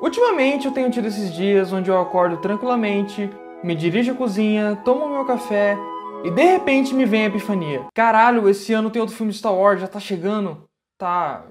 Ultimamente eu tenho tido esses dias onde eu acordo tranquilamente, me dirijo à cozinha, tomo meu café e de repente me vem a epifania. Caralho, esse ano tem outro filme de Star Wars, já tá chegando? Tá.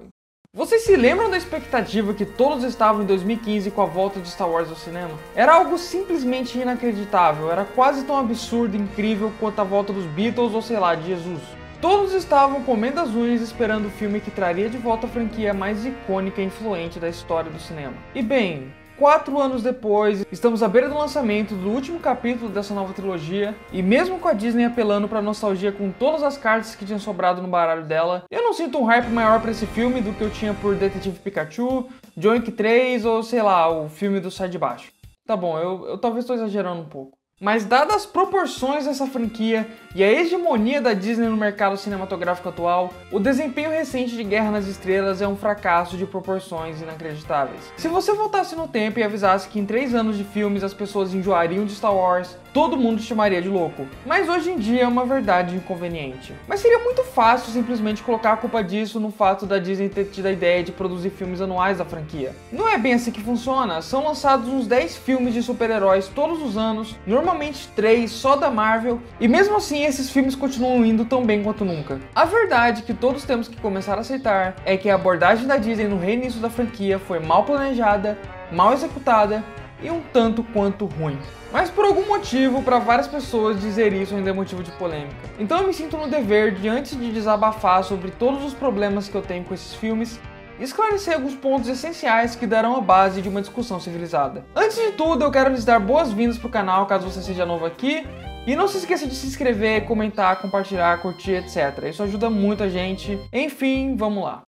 Vocês se lembram da expectativa que todos estavam em 2015 com a volta de Star Wars ao cinema? Era algo simplesmente inacreditável, era quase tão absurdo e incrível quanto a volta dos Beatles ou sei lá, de Jesus. Todos estavam comendo as unhas esperando o filme que traria de volta a franquia mais icônica e influente da história do cinema. E bem, 4 anos depois, estamos à beira do lançamento do último capítulo dessa nova trilogia, e mesmo com a Disney apelando pra nostalgia com todas as cartas que tinham sobrado no baralho dela, eu não sinto um hype maior pra esse filme do que eu tinha por Detetive Pikachu, John Wick 3 ou sei lá, o filme do Sai de Baixo. Tá bom, eu talvez estou exagerando um pouco. Mas dadas as proporções dessa franquia e a hegemonia da Disney no mercado cinematográfico atual, o desempenho recente de Guerra nas Estrelas é um fracasso de proporções inacreditáveis. Se você voltasse no tempo e avisasse que em 3 anos de filmes as pessoas enjoariam de Star Wars, todo mundo te chamaria de louco. Mas hoje em dia é uma verdade inconveniente. Mas seria muito fácil simplesmente colocar a culpa disso no fato da Disney ter tido a ideia de produzir filmes anuais da franquia. Não é bem assim que funciona, são lançados uns 10 filmes de super-heróis todos os anos, normalmente 3 só da Marvel, e mesmo assim esses filmes continuam indo tão bem quanto nunca. A verdade que todos temos que começar a aceitar é que a abordagem da Disney no reinício da franquia foi mal planejada, mal executada e um tanto quanto ruim. Mas por algum motivo, para várias pessoas, dizer isso ainda é motivo de polêmica. Então eu me sinto no dever de, antes de desabafar sobre todos os problemas que eu tenho com esses filmes, esclarecer alguns pontos essenciais que darão a base de uma discussão civilizada. Antes de tudo, eu quero lhes dar boas-vindas pro canal, caso você seja novo aqui, e não se esqueça de se inscrever, comentar, compartilhar, curtir, etc. Isso ajuda muito a gente. Enfim, vamos lá.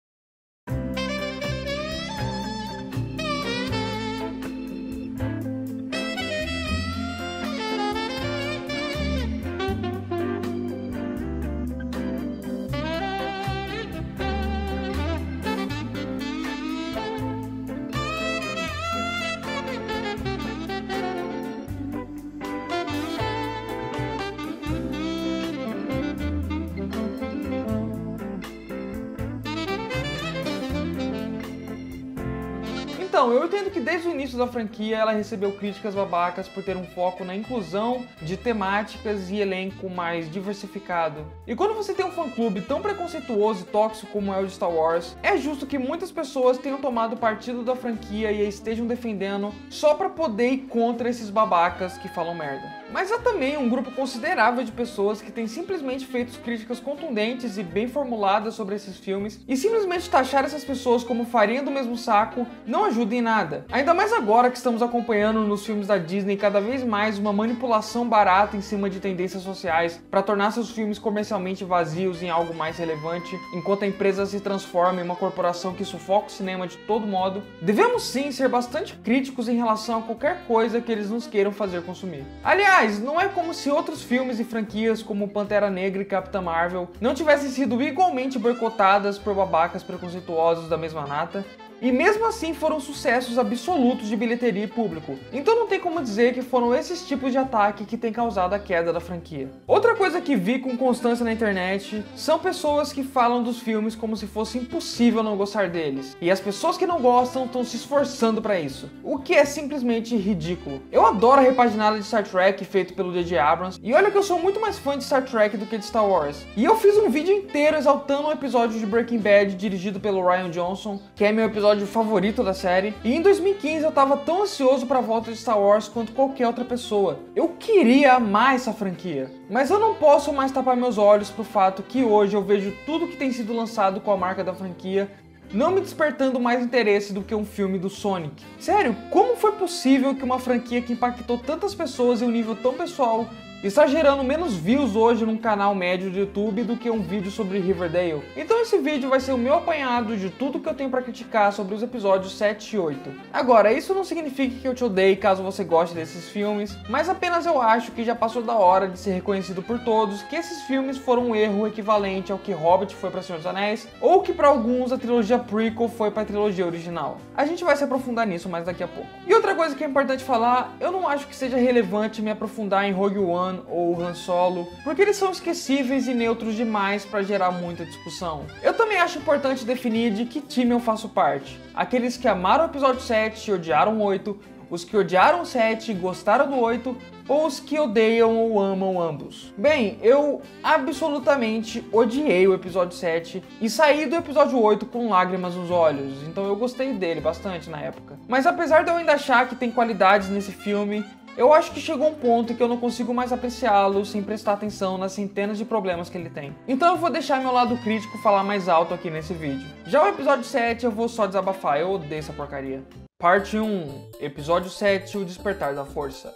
Então, eu entendo que desde o início da franquia ela recebeu críticas babacas por ter um foco na inclusão de temáticas e elenco mais diversificado. E quando você tem um fã-clube tão preconceituoso e tóxico como é o de Star Wars, é justo que muitas pessoas tenham tomado partido da franquia e a estejam defendendo só pra poder ir contra esses babacas que falam merda. Mas há também um grupo considerável de pessoas que tem simplesmente feito críticas contundentes e bem formuladas sobre esses filmes, e simplesmente taxar essas pessoas como farinha do mesmo saco não ajuda em nada. Ainda mais agora que estamos acompanhando nos filmes da Disney cada vez mais uma manipulação barata em cima de tendências sociais para tornar seus filmes comercialmente vazios em algo mais relevante, enquanto a empresa se transforma em uma corporação que sufoca o cinema de todo modo. Devemos sim ser bastante críticos em relação a qualquer coisa que eles nos queiram fazer consumir. Aliás, não é como se outros filmes e franquias como Pantera Negra e Capitã Marvel não tivessem sido igualmente boicotadas por babacas preconceituosos da mesma nata, e mesmo assim foram sucessos absolutos de bilheteria e público. Então não tem como dizer que foram esses tipos de ataque que tem causado a queda da franquia. Outra coisa que vi com constância na internet são pessoas que falam dos filmes como se fosse impossível não gostar deles. E as pessoas que não gostam estão se esforçando para isso, o que é simplesmente ridículo. Eu adoro a repaginada de Star Trek feito pelo J.J. Abrams, e olha que eu sou muito mais fã de Star Trek do que de Star Wars. E eu fiz um vídeo inteiro exaltando um episódio de Breaking Bad dirigido pelo Rian Johnson, que é meu episódio favorito da série, e em 2015 eu tava tão ansioso pra volta de Star Wars quanto qualquer outra pessoa. Eu queria amar essa franquia, mas eu não posso mais tapar meus olhos pro fato que hoje eu vejo tudo que tem sido lançado com a marca da franquia não me despertando mais interesse do que um filme do Sonic. Sério, como foi possível que uma franquia que impactou tantas pessoas em um nível tão pessoal está gerando menos views hoje num canal médio de YouTube do que um vídeo sobre Riverdale? Então esse vídeo vai ser o meu apanhado de tudo que eu tenho pra criticar sobre os episódios 7 e 8. Agora, isso não significa que eu te odeie caso você goste desses filmes, mas apenas eu acho que já passou da hora de ser reconhecido por todos que esses filmes foram um erro equivalente ao que Hobbit foi pra Senhor dos Anéis, ou que pra alguns a trilogia prequel foi pra trilogia original. A gente vai se aprofundar nisso mais daqui a pouco. E outra coisa que é importante falar, eu não acho que seja relevante me aprofundar em Rogue One ou Han Solo, porque eles são esquecíveis e neutros demais para gerar muita discussão. Eu também acho importante definir de que time eu faço parte. Aqueles que amaram o episódio 7 e odiaram o 8, os que odiaram o 7 e gostaram do 8, ou os que odeiam ou amam ambos. Bem, eu absolutamente odiei o episódio 7 e saí do episódio 8 com lágrimas nos olhos, então eu gostei dele bastante na época. Mas apesar de eu ainda achar que tem qualidades nesse filme, eu acho que chegou um ponto em que eu não consigo mais apreciá-lo sem prestar atenção nas centenas de problemas que ele tem. Então eu vou deixar meu lado crítico falar mais alto aqui nesse vídeo. Já o episódio 7 eu vou só desabafar, eu odeio essa porcaria. Parte 1, episódio 7, o despertar da força.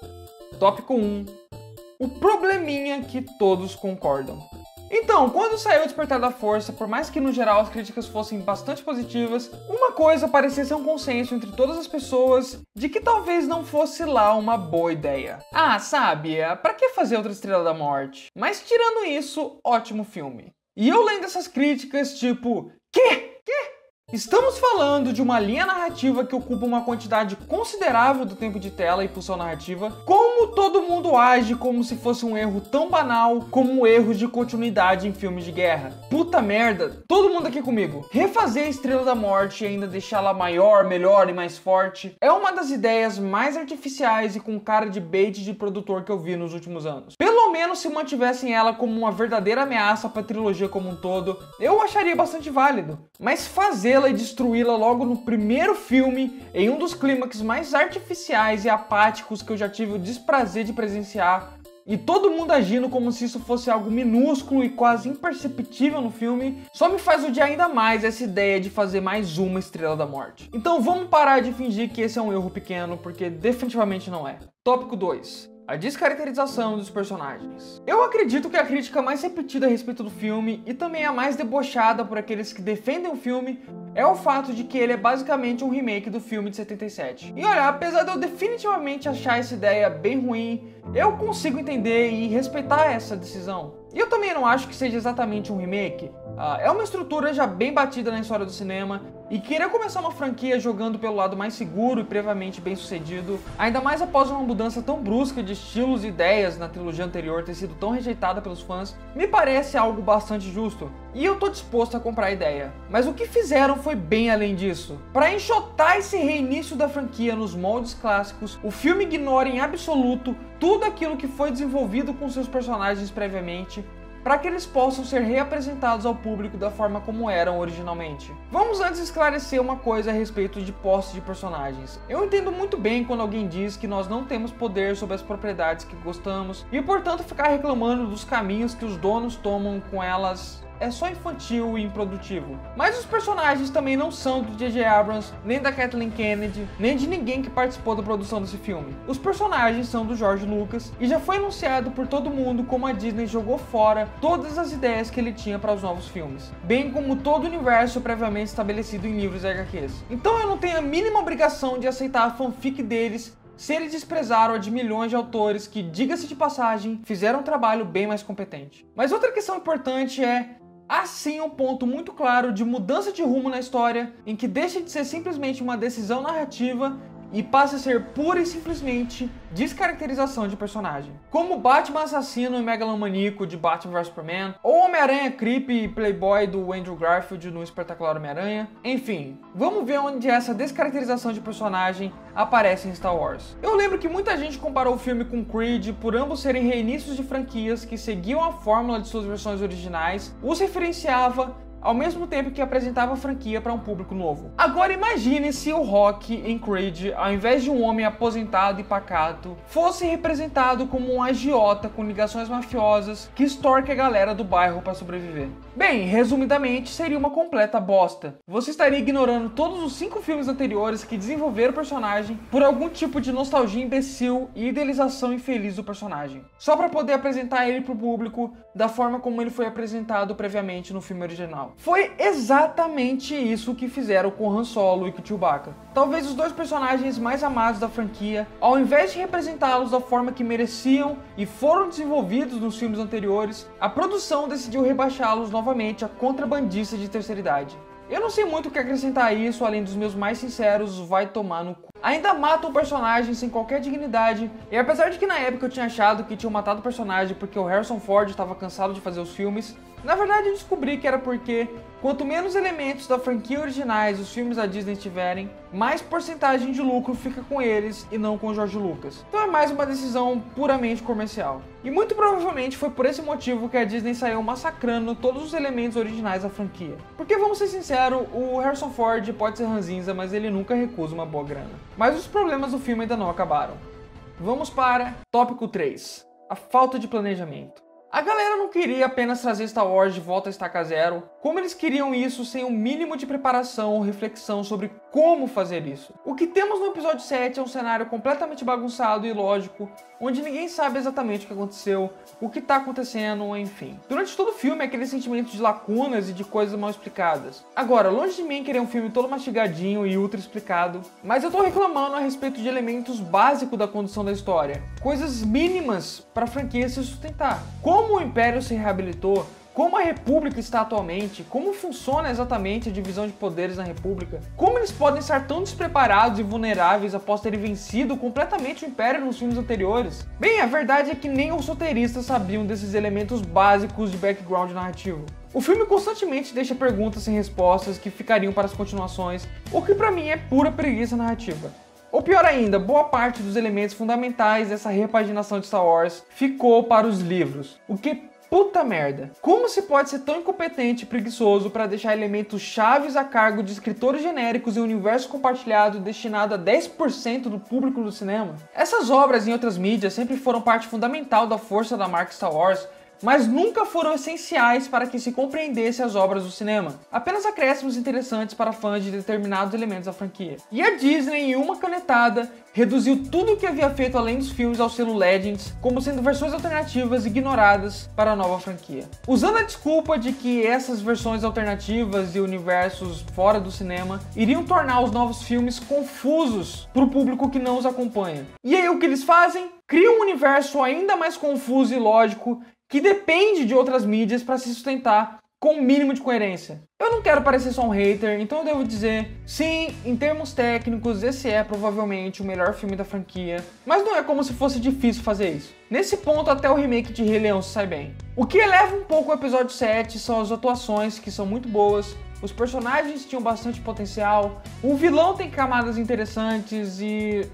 Tópico 1, o probleminha que todos concordam. Então, quando saiu o Despertar da Força, por mais que no geral as críticas fossem bastante positivas, uma coisa parecia ser um consenso entre todas as pessoas de que talvez não fosse lá uma boa ideia. Ah, sabe, pra que fazer outra Estrela da Morte? Mas tirando isso, ótimo filme. E eu lendo essas críticas, tipo, quê? Estamos falando de uma linha narrativa que ocupa uma quantidade considerável do tempo de tela e função narrativa. Como todo mundo age como se fosse um erro tão banal como erros de continuidade em filmes de guerra? Puta merda, todo mundo aqui comigo. Refazer a Estrela da Morte e ainda deixá-la maior, melhor e mais forte é uma das ideias mais artificiais e com cara de bait de produtor que eu vi nos últimos anos. Pelo menos se mantivessem ela como uma verdadeira ameaça para a trilogia como um todo, eu acharia bastante válido. Mas fazê-la e destruí-la logo no primeiro filme, em um dos clímax mais artificiais e apáticos que eu já tive o desprazer de presenciar, e todo mundo agindo como se isso fosse algo minúsculo e quase imperceptível no filme, só me faz odiar ainda mais essa ideia de fazer mais uma Estrela da Morte. Então vamos parar de fingir que esse é um erro pequeno, porque definitivamente não é. Tópico 2. A descaracterização dos personagens. Eu acredito que a crítica mais repetida a respeito do filme, e também a mais debochada por aqueles que defendem o filme, é o fato de que ele é basicamente um remake do filme de 77. E olha, apesar de eu definitivamente achar essa ideia bem ruim, eu consigo entender e respeitar essa decisão. E eu também não acho que seja exatamente um remake. É uma estrutura já bem batida na história do cinema, e querer começar uma franquia jogando pelo lado mais seguro e previamente bem sucedido, ainda mais após uma mudança tão brusca de estilos e ideias na trilogia anterior ter sido tão rejeitada pelos fãs, me parece algo bastante justo. E eu tô disposto a comprar a ideia. Mas o que fizeram foi bem além disso. Para enxotar esse reinício da franquia nos moldes clássicos, o filme ignora em absoluto tudo aquilo que foi desenvolvido com seus personagens previamente, para que eles possam ser reapresentados ao público da forma como eram originalmente. Vamos antes esclarecer uma coisa a respeito de posse de personagens. Eu entendo muito bem quando alguém diz que nós não temos poder sobre as propriedades que gostamos e, portanto, ficar reclamando dos caminhos que os donos tomam com elas é só infantil e improdutivo. Mas os personagens também não são do J.J. Abrams, nem da Kathleen Kennedy, nem de ninguém que participou da produção desse filme. Os personagens são do George Lucas e já foi anunciado por todo mundo como a Disney jogou fora todas as ideias que ele tinha para os novos filmes, bem como todo o universo previamente estabelecido em livros e HQs. Então eu não tenho a mínima obrigação de aceitar a fanfic deles se eles desprezaram a de milhões de autores que, diga-se de passagem, fizeram um trabalho bem mais competente. Mas outra questão importante é há sim um ponto muito claro de mudança de rumo na história, em que deixa de ser simplesmente uma decisão narrativa e passa a ser pura e simplesmente descaracterização de personagem. Como Batman assassino e megalomaníaco de Batman vs Superman, ou Homem-Aranha creepy e playboy do Andrew Garfield no Espetacular Homem-Aranha. Enfim, vamos ver onde essa descaracterização de personagem aparece em Star Wars. Eu lembro que muita gente comparou o filme com Creed por ambos serem reinícios de franquias que seguiam a fórmula de suas versões originais, os referenciava ao mesmo tempo que apresentava a franquia para um público novo. Agora imagine se o Rock em Creed, ao invés de um homem aposentado e pacato, fosse representado como um agiota com ligações mafiosas que extorque a galera do bairro para sobreviver. Bem, resumidamente, seria uma completa bosta. Você estaria ignorando todos os 5 filmes anteriores que desenvolveram o personagem por algum tipo de nostalgia imbecil e idealização infeliz do personagem, só para poder apresentar ele pro público da forma como ele foi apresentado previamente no filme original. Foi exatamente isso que fizeram com Han Solo e com Chewbacca. Talvez os dois personagens mais amados da franquia, ao invés de representá-los da forma que mereciam e foram desenvolvidos nos filmes anteriores, a produção decidiu rebaixá-los novamente a contrabandista de terceira idade. Eu não sei muito o que acrescentar a isso, além dos meus mais sinceros, vai tomar no cu. Ainda matam o personagem sem qualquer dignidade, e apesar de que na época eu tinha achado que tinham matado o personagem porque o Harrison Ford estava cansado de fazer os filmes, na verdade eu descobri que era porque quanto menos elementos da franquia originais os filmes da Disney tiverem, mais porcentagem de lucro fica com eles e não com o George Lucas. Então é mais uma decisão puramente comercial. E muito provavelmente foi por esse motivo que a Disney saiu massacrando todos os elementos originais da franquia. Porque vamos ser sinceros, o Harrison Ford pode ser ranzinza, mas ele nunca recusa uma boa grana. Mas os problemas do filme ainda não acabaram. Vamos para tópico 3. A falta de planejamento. A galera não queria apenas trazer Star Wars de volta a estaca zero, como eles queriam isso sem um mínimo de preparação ou reflexão sobre como fazer isso. O que temos no episódio 7 é um cenário completamente bagunçado e ilógico, onde ninguém sabe exatamente o que aconteceu, o que está acontecendo, enfim. Durante todo o filme é aquele sentimento de lacunas e de coisas mal explicadas. Agora, longe de mim querer um filme todo mastigadinho e ultra explicado, mas eu tô reclamando a respeito de elementos básicos da condução da história, coisas mínimas para a franquia se sustentar. Como o Império se reabilitou, como a República está atualmente, como funciona exatamente a divisão de poderes na República, como eles podem estar tão despreparados e vulneráveis após terem vencido completamente o Império nos filmes anteriores. Bem, a verdade é que nem os roteiristas sabiam desses elementos básicos de background narrativo. O filme constantemente deixa perguntas sem respostas que ficariam para as continuações, o que pra mim é pura preguiça narrativa. Ou pior ainda, boa parte dos elementos fundamentais dessa repaginação de Star Wars ficou para os livros, o que puta merda. Como se pode ser tão incompetente e preguiçoso para deixar elementos chaves a cargo de escritores genéricos em um universo compartilhado destinado a 10% do público do cinema? Essas obras em outras mídias sempre foram parte fundamental da força da marca Star Wars, mas nunca foram essenciais para que se compreendesse as obras do cinema. Apenas acréscimos interessantes para fãs de determinados elementos da franquia. E a Disney, em uma canetada, reduziu tudo o que havia feito além dos filmes ao selo Legends, como sendo versões alternativas ignoradas para a nova franquia. Usando a desculpa de que essas versões alternativas e universos fora do cinema iriam tornar os novos filmes confusos para o público que não os acompanha. E aí o que eles fazem? Criam um universo ainda mais confuso e lógico que depende de outras mídias para se sustentar com o mínimo de coerência. Eu não quero parecer só um hater, então eu devo dizer, sim, em termos técnicos, esse é provavelmente o melhor filme da franquia, mas não é como se fosse difícil fazer isso. Nesse ponto, até o remake de Rei Leão se sai bem. O que eleva um pouco o episódio 7 são as atuações, que são muito boas, os personagens tinham bastante potencial, o vilão tem camadas interessantes e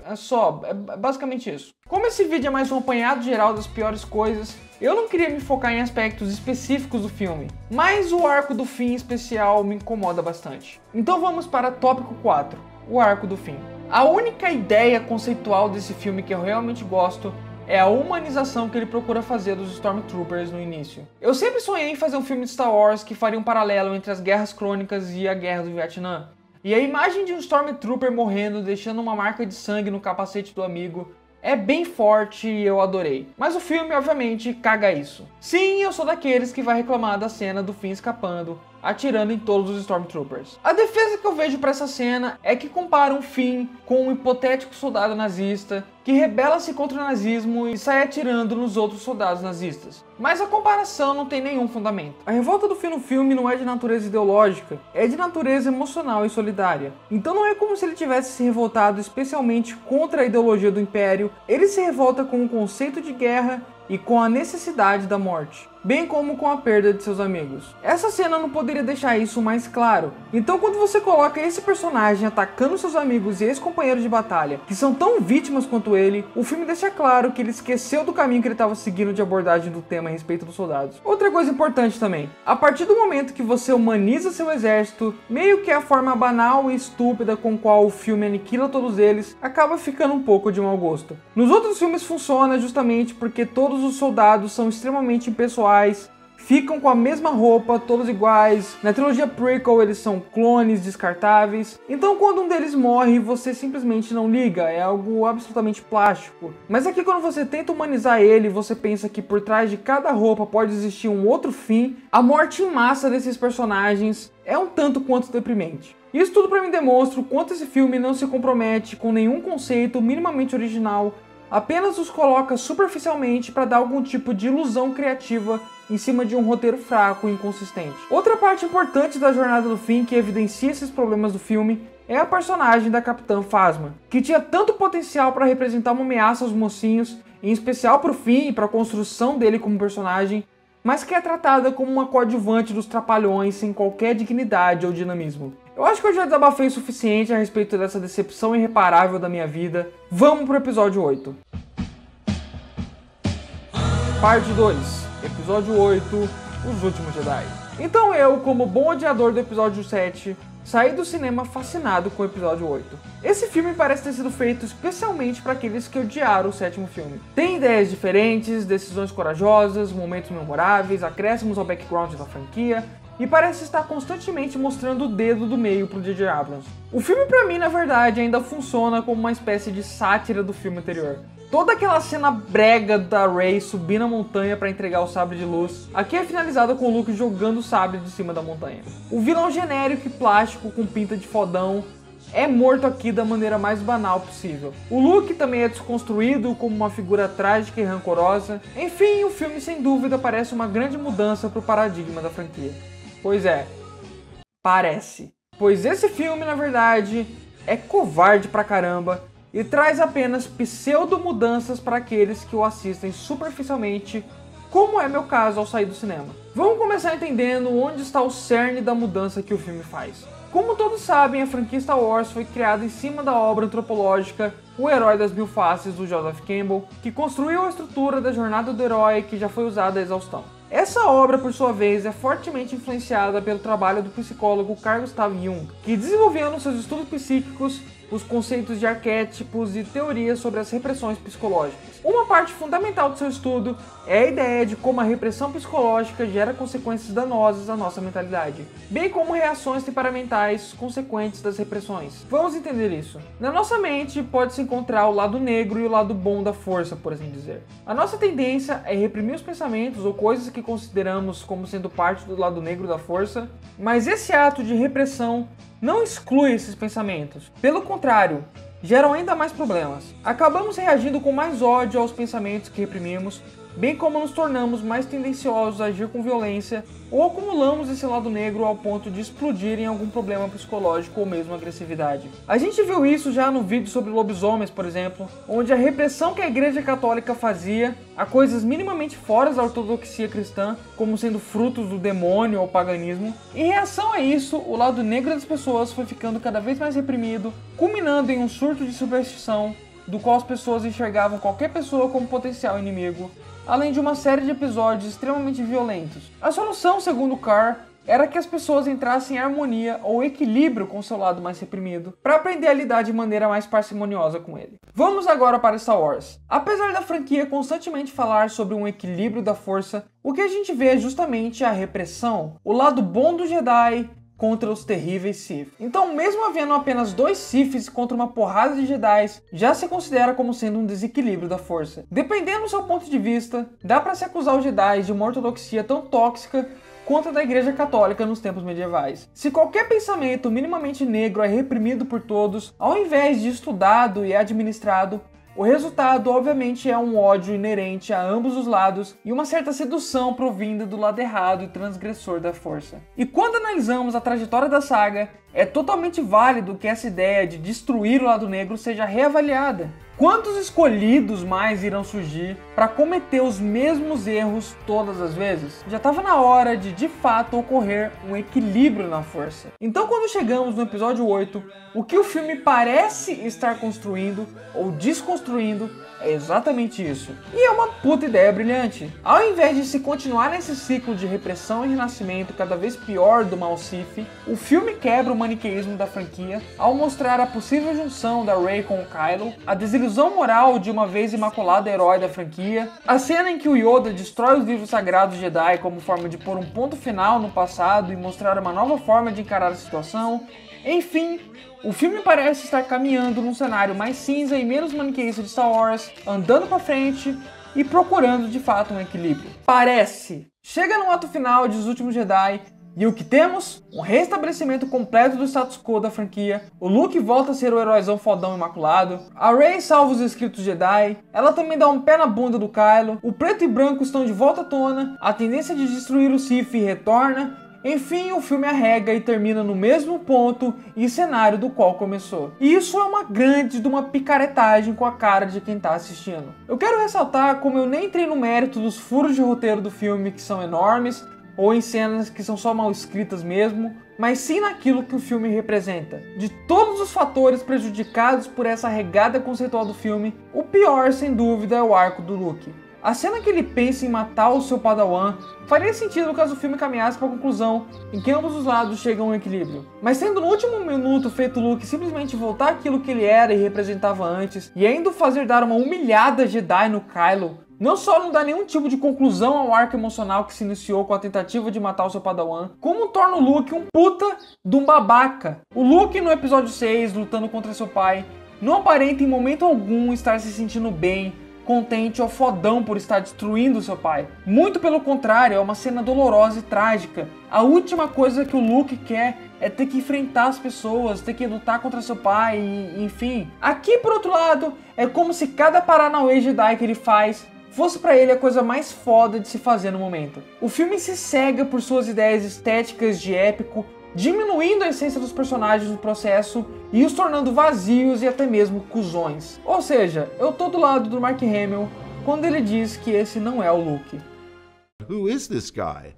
é basicamente isso. Como esse vídeo é mais um apanhado geral das piores coisas, eu não queria me focar em aspectos específicos do filme, mas o arco do fim especial me incomoda bastante. Então vamos para tópico 4, o arco do fim. A única ideia conceitual desse filme que eu realmente gosto é a humanização que ele procura fazer dos Stormtroopers no início. Eu sempre sonhei em fazer um filme de Star Wars que faria um paralelo entre as Guerras Crônicas e a Guerra do Vietnã. E a imagem de um Stormtrooper morrendo, deixando uma marca de sangue no capacete do amigo, é bem forte e eu adorei. Mas o filme, obviamente, caga isso. Sim, eu sou daqueles que vai reclamar da cena do Finn escapando, atirando em todos os Stormtroopers. A defesa que eu vejo para essa cena é que compara um Finn com um hipotético soldado nazista que rebela-se contra o nazismo e sai atirando nos outros soldados nazistas. Mas a comparação não tem nenhum fundamento. A revolta do Finn no filme não é de natureza ideológica, é de natureza emocional e solidária. Então não é como se ele tivesse se revoltado especialmente contra a ideologia do Império, ele se revolta com o conceito de guerra e com a necessidade da morte, bem como com a perda de seus amigos. Essa cena não poderia deixar isso mais claro. Então quando você coloca esse personagem atacando seus amigos e ex-companheiros de batalha, que são tão vítimas quanto ele, o filme deixa claro que ele esqueceu do caminho que ele estava seguindo de abordagem do tema a respeito dos soldados. Outra coisa importante também, a partir do momento que você humaniza seu exército, meio que a forma banal e estúpida com qual o filme aniquila todos eles, acaba ficando um pouco de mau gosto. Nos outros filmes funciona justamente porque todos os soldados são extremamente impessoais, ficam com a mesma roupa, todos iguais. Na trilogia prequel eles são clones descartáveis. Então quando um deles morre, você simplesmente não liga, é algo absolutamente plástico. Mas aqui quando você tenta humanizar ele, você pensa que por trás de cada roupa pode existir um outro fim. A morte em massa desses personagens é um tanto quanto deprimente. Isso tudo para mim demonstra o quanto esse filme não se compromete com nenhum conceito minimamente original, apenas os coloca superficialmente para dar algum tipo de ilusão criativa em cima de um roteiro fraco e inconsistente. Outra parte importante da jornada do Finn que evidencia esses problemas do filme é a personagem da Capitã Phasma, que tinha tanto potencial para representar uma ameaça aos mocinhos, em especial para o Finn e para a construção dele como personagem, mas que é tratada como uma coadjuvante dos Trapalhões sem qualquer dignidade ou dinamismo. Eu acho que eu já desabafei o suficiente a respeito dessa decepção irreparável da minha vida. Vamos pro episódio 8. Parte 2. Episódio 8. Os Últimos Jedi. Então eu, como bom odiador do episódio 7, saí do cinema fascinado com o episódio 8. Esse filme parece ter sido feito especialmente para aqueles que odiaram o sétimo filme. Tem ideias diferentes, decisões corajosas, momentos memoráveis, acréscimos ao background da franquia, e parece estar constantemente mostrando o dedo do meio pro J.J. Abrams. O filme pra mim, na verdade, ainda funciona como uma espécie de sátira do filme anterior. Toda aquela cena brega da Rey subir na montanha para entregar o sabre de luz, aqui é finalizada com o Luke jogando o sabre de cima da montanha. O vilão genérico e plástico com pinta de fodão é morto aqui da maneira mais banal possível. O Luke também é desconstruído como uma figura trágica e rancorosa. Enfim, o filme sem dúvida parece uma grande mudança pro paradigma da franquia. Pois é, parece. Pois esse filme, na verdade, é covarde pra caramba e traz apenas pseudo-mudanças para aqueles que o assistem superficialmente, como é meu caso ao sair do cinema. Vamos começar entendendo onde está o cerne da mudança que o filme faz. Como todos sabem, a franquia Star Wars foi criada em cima da obra antropológica O Herói das Mil Faces, do Joseph Campbell, que construiu a estrutura da jornada do herói que já foi usada à exaustão. Essa obra, por sua vez, é fortemente influenciada pelo trabalho do psicólogo Carl Gustav Jung, que desenvolveu nos seus estudos psíquicos os conceitos de arquétipos e teorias sobre as repressões psicológicas. Uma parte fundamental do seu estudo é a ideia de como a repressão psicológica gera consequências danosas à nossa mentalidade, bem como reações temperamentais consequentes das repressões. Vamos entender isso. Na nossa mente pode-se encontrar o lado negro e o lado bom da força, por assim dizer. A nossa tendência é reprimir os pensamentos ou coisas que consideramos como sendo parte do lado negro da força, mas esse ato de repressão não exclui esses pensamentos. Pelo contrário, geram ainda mais problemas. Acabamos reagindo com mais ódio aos pensamentos que reprimimos, bem como nos tornamos mais tendenciosos a agir com violência ou acumulamos esse lado negro ao ponto de explodir em algum problema psicológico ou mesmo agressividade. A gente viu isso já no vídeo sobre lobisomens, por exemplo, onde a repressão que a Igreja Católica fazia a coisas minimamente fora da ortodoxia cristã, como sendo frutos do demônio ou paganismo. Em reação a isso, o lado negro das pessoas foi ficando cada vez mais reprimido, culminando em um surto de superstição, do qual as pessoas enxergavam qualquer pessoa como potencial inimigo, além de uma série de episódios extremamente violentos. A solução, segundo Carr, era que as pessoas entrassem em harmonia ou equilíbrio com seu lado mais reprimido, para aprender a lidar de maneira mais parcimoniosa com ele. Vamos agora para Star Wars. Apesar da franquia constantemente falar sobre um equilíbrio da força, o que a gente vê é justamente a repressão, o lado bom do Jedi contra os terríveis Sith. Então, mesmo havendo apenas 2 Siths contra uma porrada de Jedi, já se considera como sendo um desequilíbrio da força. Dependendo do seu ponto de vista, dá para se acusar os Jedi de uma ortodoxia tão tóxica quanto a da Igreja Católica nos tempos medievais. Se qualquer pensamento minimamente negro é reprimido por todos, ao invés de estudado e administrado, o resultado, obviamente, é um ódio inerente a ambos os lados e uma certa sedução provinda do lado errado e transgressor da força. E quando analisamos a trajetória da saga, é totalmente válido que essa ideia de destruir o lado negro seja reavaliada. Quantos escolhidos mais irão surgir para cometer os mesmos erros todas as vezes? Já estava na hora de fato ocorrer um equilíbrio na força. Então, quando chegamos no episódio 8, o que o filme parece estar construindo ou desconstruindo é exatamente isso. E é uma puta ideia brilhante. Ao invés de se continuar nesse ciclo de repressão e renascimento cada vez pior do mal Sith, o filme quebra o maniqueísmo da franquia ao mostrar a possível junção da Rey com o Kylo, a desilusão moral de uma vez imaculada herói da franquia, a cena em que o Yoda destrói os livros sagrados Jedi como forma de pôr um ponto final no passado e mostrar uma nova forma de encarar a situação. Enfim, o filme parece estar caminhando num cenário mais cinza e menos maniqueísta de Star Wars, andando pra frente e procurando de fato um equilíbrio. Parece! Chega no ato final de Os Últimos Jedi E o que temos? Um restabelecimento completo do status quo da franquia, o Luke volta a ser o heróizão fodão imaculado, a Rey salva os escritos Jedi, ela também dá um pé na bunda do Kylo, o preto e branco estão de volta à tona, a tendência de destruir o Sith retorna. Enfim, o filme arrega e termina no mesmo ponto e cenário do qual começou. E isso é uma grande de uma picaretagem com a cara de quem tá assistindo. Eu quero ressaltar como eu nem entrei no mérito dos furos de roteiro do filme que são enormes, ou em cenas que são só mal escritas mesmo, mas sim naquilo que o filme representa. De todos os fatores prejudicados por essa regada conceitual do filme, o pior, sem dúvida, é o arco do Luke. A cena que ele pensa em matar o seu Padawan faria sentido caso o filme caminhasse para a conclusão em que ambos os lados chegam a um equilíbrio. Mas tendo no último minuto feito Luke simplesmente voltar aquilo que ele era e representava antes, e ainda o fazer dar uma humilhada Jedi no Kylo, não só não dá nenhum tipo de conclusão ao arco emocional que se iniciou com a tentativa de matar o seu Padawan, como torna o Luke um puta de um babaca. O Luke no episódio 6, lutando contra seu pai, não aparenta em momento algum estar se sentindo bem, contente ou fodão por estar destruindo seu pai. Muito pelo contrário, é uma cena dolorosa e trágica. A última coisa que o Luke quer é ter que enfrentar as pessoas, ter que lutar contra seu pai, e, enfim. Aqui, por outro lado, é como se cada Paranauê Jedi que ele faz fosse pra ele a coisa mais foda de se fazer no momento. O filme se cega por suas ideias estéticas de épico, diminuindo a essência dos personagens no processo e os tornando vazios e até mesmo cuzões. Ou seja, eu tô do lado do Mark Hamill quando ele diz que esse não é o Luke. Who is this guy?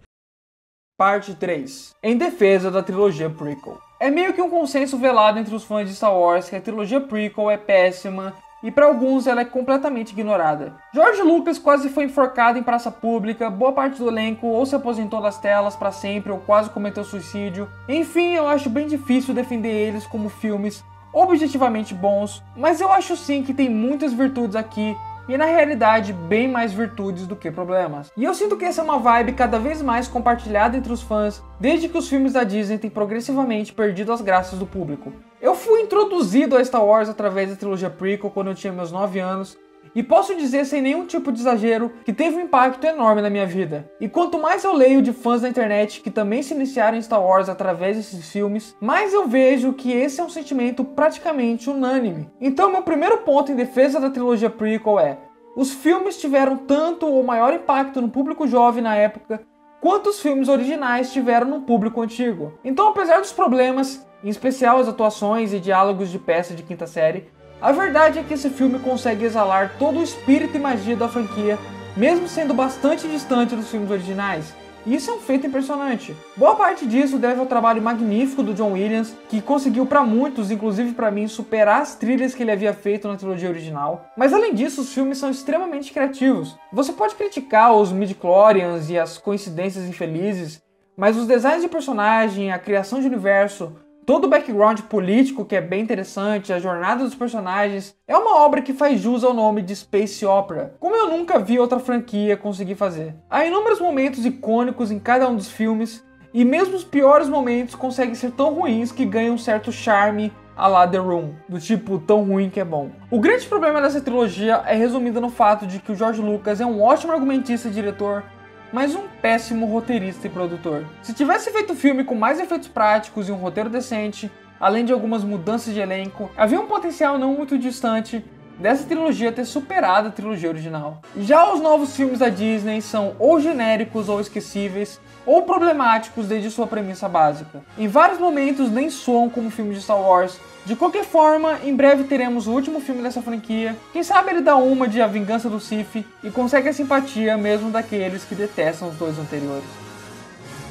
Parte 3. Em defesa da trilogia prequel. É meio que um consenso velado entre os fãs de Star Wars que a trilogia prequel é péssima e para alguns ela é completamente ignorada. George Lucas quase foi enforcado em praça pública, boa parte do elenco ou se aposentou das telas para sempre ou quase cometeu suicídio. Enfim, eu acho bem difícil defender eles como filmes objetivamente bons, mas eu acho sim que tem muitas virtudes aqui e na realidade bem mais virtudes do que problemas. E eu sinto que essa é uma vibe cada vez mais compartilhada entre os fãs, desde que os filmes da Disney têm progressivamente perdido as graças do público. Eu fui introduzido a Star Wars através da trilogia prequel quando eu tinha meus 9 anos, e posso dizer sem nenhum tipo de exagero que teve um impacto enorme na minha vida. E quanto mais eu leio de fãs da internet que também se iniciaram em Star Wars através desses filmes, mais eu vejo que esse é um sentimento praticamente unânime. Então meu primeiro ponto em defesa da trilogia prequel é: os filmes tiveram tanto ou maior impacto no público jovem na época quanto os filmes originais tiveram no público antigo. Então, apesar dos problemas, em especial as atuações e diálogos de peça de quinta série, a verdade é que esse filme consegue exalar todo o espírito e magia da franquia, mesmo sendo bastante distante dos filmes originais. E isso é um feito impressionante. Boa parte disso deve ao trabalho magnífico do John Williams, que conseguiu para muitos, inclusive para mim, superar as trilhas que ele havia feito na trilogia original. Mas além disso, os filmes são extremamente criativos. Você pode criticar os midi-chlorians e as coincidências infelizes, mas os designs de personagem, a criação de universo, todo o background político que é bem interessante, a jornada dos personagens, é uma obra que faz jus ao nome de Space Opera, como eu nunca vi outra franquia conseguir fazer. Há inúmeros momentos icônicos em cada um dos filmes, e mesmo os piores momentos conseguem ser tão ruins que ganham um certo charme à la The Room, do tipo tão ruim que é bom. O grande problema dessa trilogia é resumido no fato de que o George Lucas é um ótimo argumentista e diretor, mas um péssimo roteirista e produtor. Se tivesse feito o filme com mais efeitos práticos e um roteiro decente, além de algumas mudanças de elenco, havia um potencial não muito distante dessa trilogia ter superado a trilogia original. Já os novos filmes da Disney são ou genéricos ou esquecíveis, ou problemáticos desde sua premissa básica. Em vários momentos nem soam como filmes de Star Wars. De qualquer forma, em breve teremos o último filme dessa franquia. Quem sabe ele dá uma de A Vingança do Sith e consegue a simpatia mesmo daqueles que detestam os dois anteriores.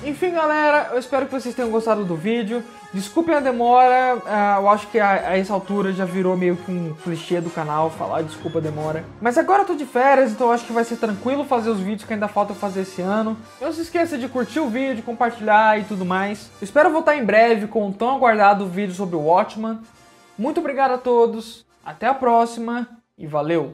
Enfim, galera, eu espero que vocês tenham gostado do vídeo. Desculpem a demora, eu acho que a essa altura já virou meio que um clichê do canal falar desculpa a demora. Mas agora eu tô de férias, então eu acho que vai ser tranquilo fazer os vídeos que ainda falta fazer esse ano. Não se esqueça de curtir o vídeo, compartilhar e tudo mais. Eu espero voltar em breve com o tão aguardado vídeo sobre o Watchmen. Muito obrigado a todos, até a próxima e valeu!